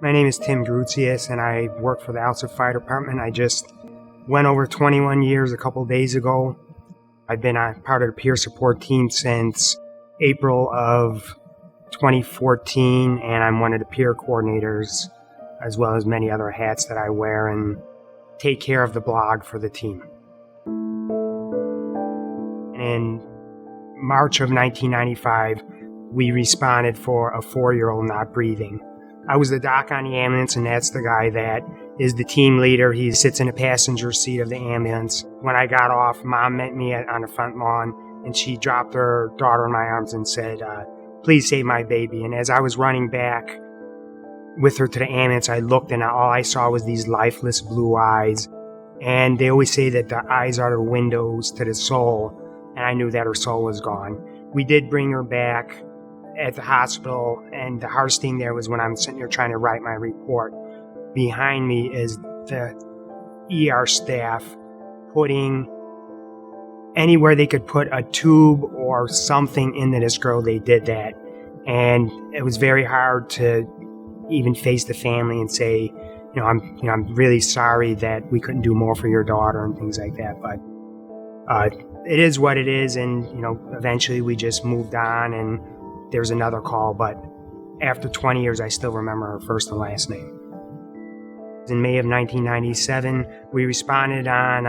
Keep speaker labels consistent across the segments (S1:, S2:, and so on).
S1: My name is Tim Gruzius, and I work for the Alsip Fire Department. I just went over 21 years a couple days ago. I've been a part of the peer support team since April of 2014, and I'm one of the peer coordinators, as well as many other hats that I wear and take care of the blog for the team. In March of 1995, we responded for a 4-year-old not breathing. I was the doc on the ambulance, and that's the guy that is the team leader. He sits in the passenger seat of the ambulance. When I got off, Mom met me on the front lawn, and she dropped her daughter in my arms and said, "Please save my baby." And as I was running back with her to the ambulance, I looked, and all I saw was these lifeless blue eyes. And they always say that the eyes are the windows to the soul, and I knew that her soul was gone. We did bring her back at the hospital, and the hardest thing there was when I'm sitting here trying to write my report. Behind me is the ER staff putting anywhere they could put a tube or something into this girl, they did that. And it was very hard to even face the family and say, I'm really sorry that we couldn't do more for your daughter and things like that. But it is what it is, and eventually we just moved on, and there's another call. But after 20 years, I still remember her first and last name. In May of 1997, we responded on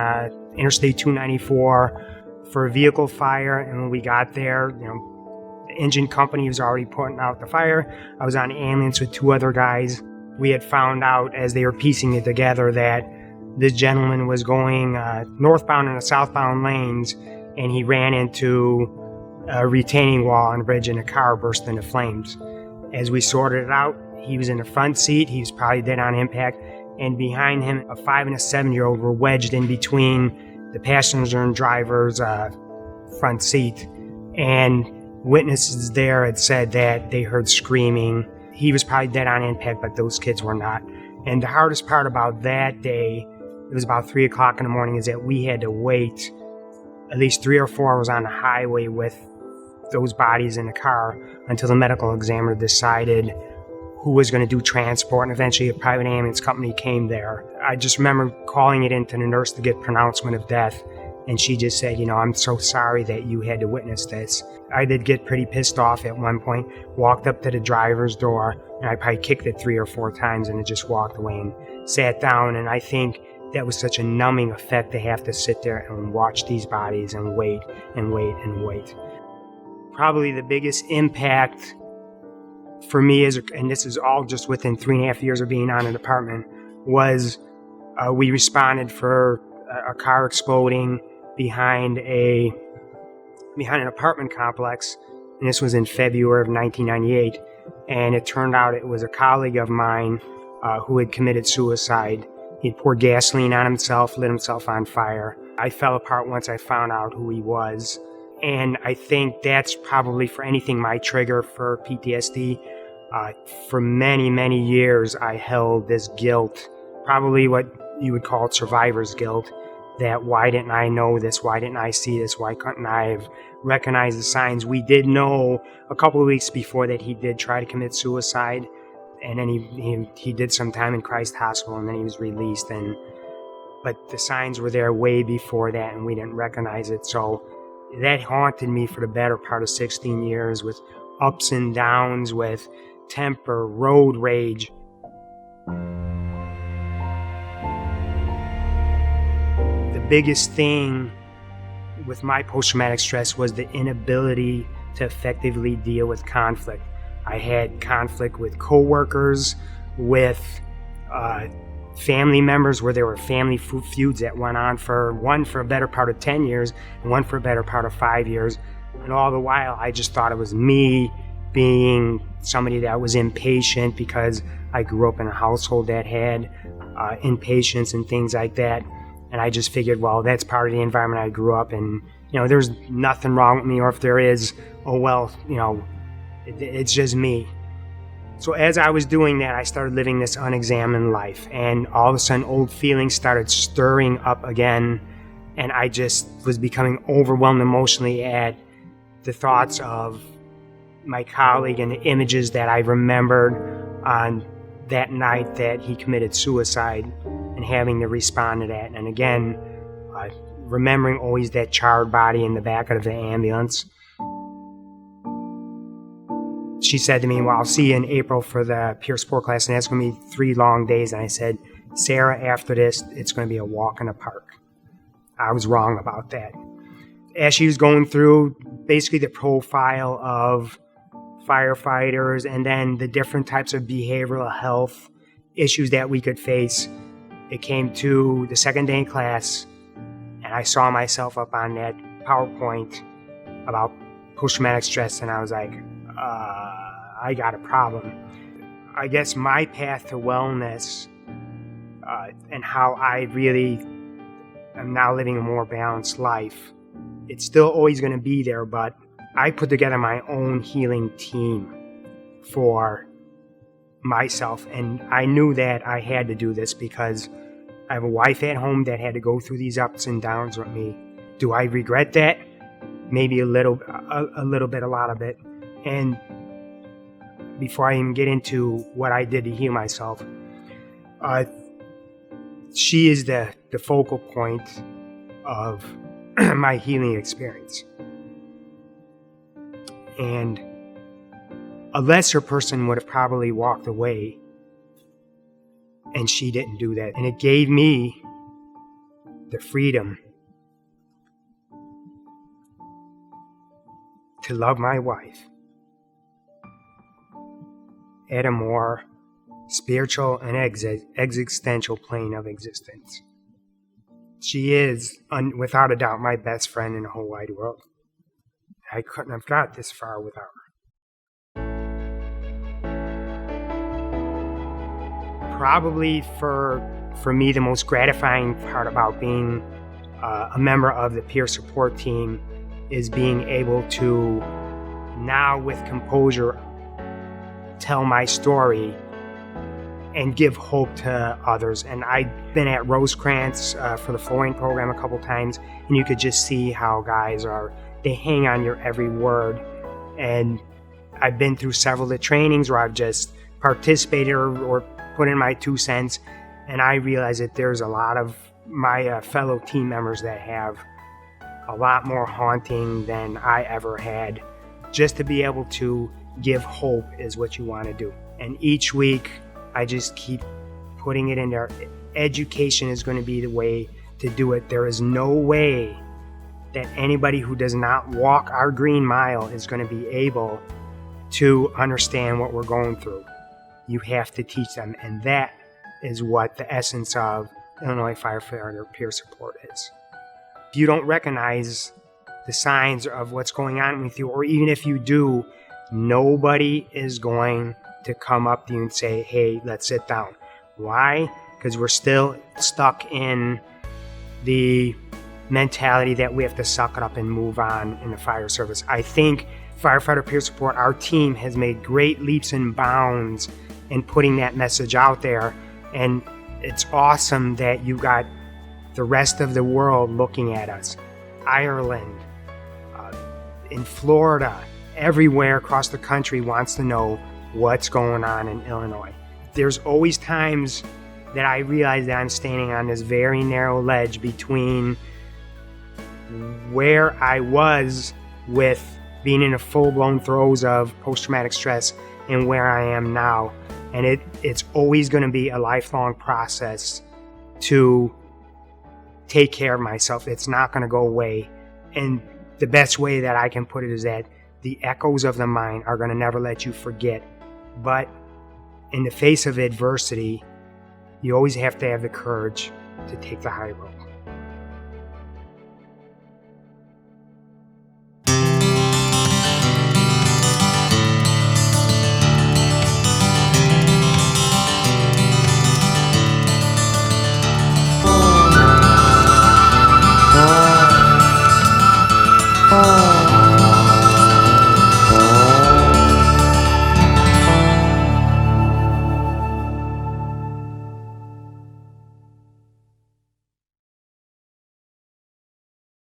S1: Interstate 294 for a vehicle fire, and when we got there, the engine company was already putting out the fire. I was on the ambulance with 2 other guys. We had found out as they were piecing it together that this gentleman was going northbound in the southbound lanes, and he ran into a retaining wall on the bridge, and a car burst into flames. As we sorted it out, he was in the front seat. He was probably dead on impact, and behind him, a 5- and a 7-year-old were wedged in between the passenger and driver's front seat. And witnesses there had said that they heard screaming. He was probably dead on impact, but those kids were not. And the hardest part about that day, it was about 3 o'clock in the morning, is that we had to wait at least 3 or 4 hours on the highway with those bodies in the car until the medical examiner decided who was going to do transport, and eventually a private ambulance company came there. I just remember calling it into the nurse to get pronouncement of death, and she just said, I'm so sorry that you had to witness this. I did get pretty pissed off at one point, walked up to the driver's door, and I probably kicked it 3 or 4 times, and it just walked away and sat down. And I think that was such a numbing effect to have to sit there and watch these bodies and wait and wait and wait. Probably the biggest impact for me is, and this is all just within 3.5 years of being on the department, was we responded for a car exploding behind an apartment complex, and this was in February of 1998. And it turned out it was a colleague of mine who had committed suicide. He'd poured gasoline on himself, lit himself on fire. I fell apart once I found out who he was. And I think that's probably, for anything, my trigger for PTSD. For many, many years, I held this guilt, probably what you would call survivor's guilt, that why didn't I know this? Why didn't I see this? Why couldn't I have recognized the signs? We did know a couple of weeks before that he did try to commit suicide, and then he did some time in Christ Hospital, and then he was released. But the signs were there way before that, and we didn't recognize it. So that haunted me for the better part of 16 years, with ups and downs, with temper, road rage. The biggest thing with my post-traumatic stress was the inability to effectively deal with conflict. I had conflict with coworkers, with family members, where there were family feuds that went on for a better part of 10 years and one for a better part of 5 years. And all the while, I just thought it was me being somebody that was impatient, because I grew up in a household that had impatience and things like that. And I just figured, well, that's part of the environment I grew up in. There's nothing wrong with me, or if there is, oh well, it's just me. So as I was doing that, I started living this unexamined life, and all of a sudden old feelings started stirring up again, and I just was becoming overwhelmed emotionally at the thoughts of my colleague and the images that I remembered on that night that he committed suicide and having to respond to that. And again, remembering always that charred body in the back of the ambulance. She said to me, well, I'll see you in April for the peer support class, and that's going to be 3 long days. And I said, Sarah, after this, it's going to be a walk in the park. I was wrong about that. As she was going through basically the profile of firefighters and then the different types of behavioral health issues that we could face, it came to the second day in class, and I saw myself up on that PowerPoint about post-traumatic stress, and I was like, I got a problem. I guess my path to wellness and how I really am now living a more balanced life, it's still always going to be there, but I put together my own healing team for myself, and I knew that I had to do this because I have a wife at home that had to go through these ups and downs with me. Do I regret that? Maybe a little bit, a lot of it. And before I even get into what I did to heal myself, she is the focal point of my healing experience. And a lesser person would have probably walked away, and she didn't do that. And it gave me the freedom to love my wife at a more spiritual and existential plane of existence. She is, without a doubt, my best friend in the whole wide world. I couldn't have got this far without her. Probably for me, the most gratifying part about being a member of the peer support team is being able to now, with composure, tell my story and give hope to others. And I've been at Rosecrans for the flooring program a couple times, and you could just see how guys they hang on your every word. And I've been through several of the trainings where I've just participated or put in my 2 cents, and I realize that there's a lot of my fellow team members that have a lot more haunting than I ever had. Just to be able to give hope is what you want to do. And each week, I just keep putting it in there. Education is going to be the way to do it. There is no way that anybody who does not walk our green mile is going to be able to understand what we're going through. You have to teach them, and that is what the essence of Illinois Firefighter Peer Support is. If you don't recognize the signs of what's going on with you, or even if you do, nobody is going to come up to you and say, hey, let's sit down. Why? Because we're still stuck in the mentality that we have to suck it up and move on in the fire service. I think Firefighter Peer Support, our team, has made great leaps and bounds in putting that message out there. And it's awesome that you got the rest of the world looking at us. Ireland, in Florida, everywhere across the country wants to know what's going on in Illinois. There's always times that I realize that I'm standing on this very narrow ledge between where I was with being in the full-blown throes of post-traumatic stress and where I am now. And it's always going to be a lifelong process to take care of myself. It's not going to go away. And the best way that I can put it is that the echoes of the mind are going to never let you forget. But in the face of adversity, you always have to have the courage to take the high road.